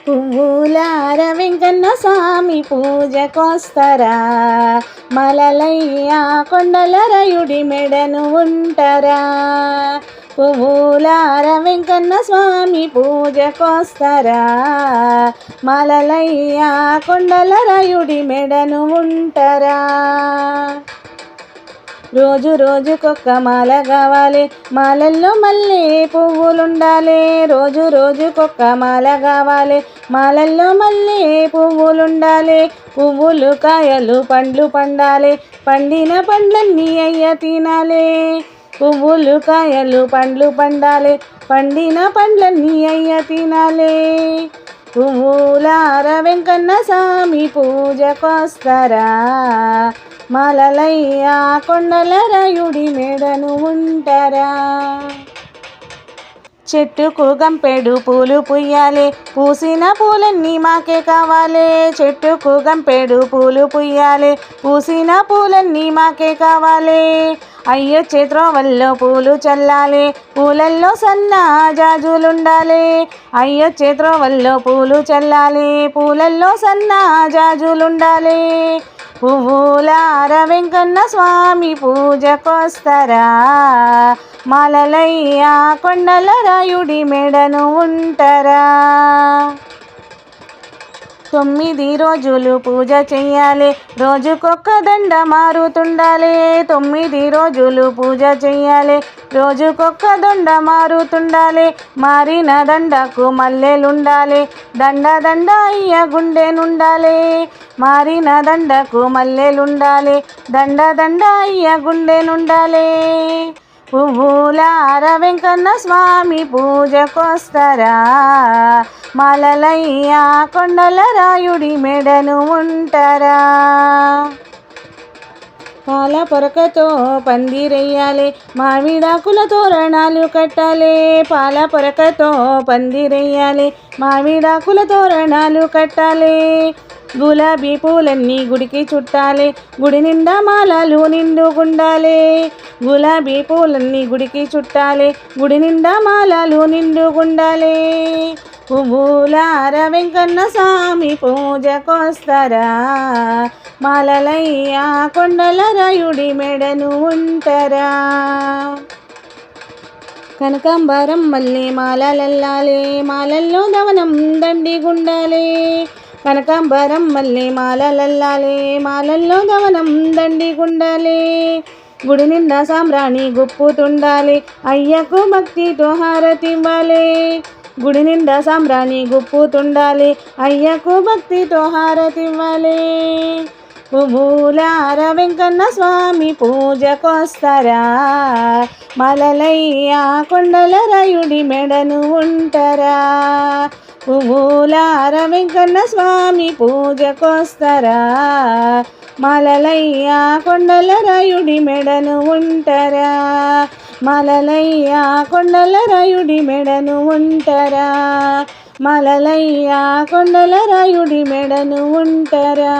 పువ్వులార వెంకన్న స్వామి పూజకొస్తరా, మలలయ్య కొండల రయుడి మెడను ఉంటరా. పువ్వులార వెంకన్న స్వామి పూజకొస్తరా, మలలయ్య కొండల రయుడి మెడను ఉంటరా. రోజు రోజుకొక్క మాల కావాలి, మాలల్లో మళ్ళీ పువ్వులుండాలి. రోజు రోజుకొక్క మాల కావాలి, మాలల్లో మళ్ళీ పువ్వులుండాలి. పువ్వులు కాయలు పండ్లు పండాలి, పండిన పండ్లన్నీ అయ్య తినాలి. పువ్వులు కాయలు పండ్లు పండాలి, పండిన పండ్లన్నీ అయ్య తినాలి. పువ్వులార వెంకన్న స్వామి పూజకొస్తరా, మలలయ్య కొండల రయుడి మెడను ఉంటరా. చెట్టుకు గంపెడు పూలు పుయ్యాలి, పూసిన పూలన్నీ మాకే కావాలి. చెట్టుకు గంపెడు పూలు పుయ్యాలి, పూసిన పూలన్నీ మాకే కావాలి. అయ్యో త్రోవల్లో పూలు చల్లాలి, పూలల్లో సన్న జాజులుండాలి. అయ్యో త్రోవల్లో పూలు చల్లాలి, పూలల్లో సన్న జాజులుండాలి. పువ్వులార వెంకన్న స్వామి పూజకొస్తరా, మలలయ్య కొండల రాయుడి మెడను ఉంటరా. 9 రోజులు పూజ చెయ్యాలి, రోజుకొక్క దండ మారుతుండాలి. 9 రోజులు పూజ చెయ్యాలి, రోజుకొక్క దండ మారుతుండాలి. మారిన దండకు మల్లెలుండాలి, దండ దండ అయ్య గుండెనుండాలి. మారిన దండకు మల్లెలుండాలి, దండ దండ అయ్య గుండెనుండాలి. పువ్వులార వెంకన్న స్వామి పూజకొస్తరా, మలలయ్య కొండల రాయుడి మెడను ఉంటరా. పాల పొరకతో పందిరెయ్యాలి, మామిడాకుల తోరణాలు కట్టాలి. పాల పొరకతో పందిరెయ్యాలి, మామిడాకుల తోరణాలు కట్టాలి. గులాబీ పూలన్నీ గుడికి చుట్టాలి, గుడి నిండా మాలలు నిండుగుండాలి. గులాబీ పూలన్నీ గుడికి చుట్టాలి, గుడి నిండా మాలలు నిండుగుండాలి. పువ్వులార వెంకన్న స్వామి పూజకొస్తరా, మలలయ్య కొండల రాయుడి మెడను ఉంటరా. కనకాంబరం మళ్ళీ మాలలల్లాలి, మాలల్లో దవనం దండిగుండాలి. కనకాంబరం మళ్ళీ మాలలల్లాలి, మాలల్లో దవనం దండిగుండాలి. గుడి నిండా సాంబ్రాణి గుప్పుతుండాలి, అయ్యకు భక్తితో హారతివ్వాలి. గుడి నిండా సాంబ్రాణి గుప్పుతుండాలి, అయ్యకు భక్తితో హారతివ్వాలి. పువ్వులార వెంకన్న స్వామి పూజకొస్తరా, మలలయ్య కొండల రాయుడి మెడను ఉంటరా. పువ్వులార వెంకన్న స్వామి పూజకొస్తరా, మలలయ్య కొండల రాయుడి మెడను ఉంటరా. మలలయ్య కొండల రాయుడి మెడను ఉంటరా, మలలయ్య కొండల రాయుడి మెడను ఉంటరా.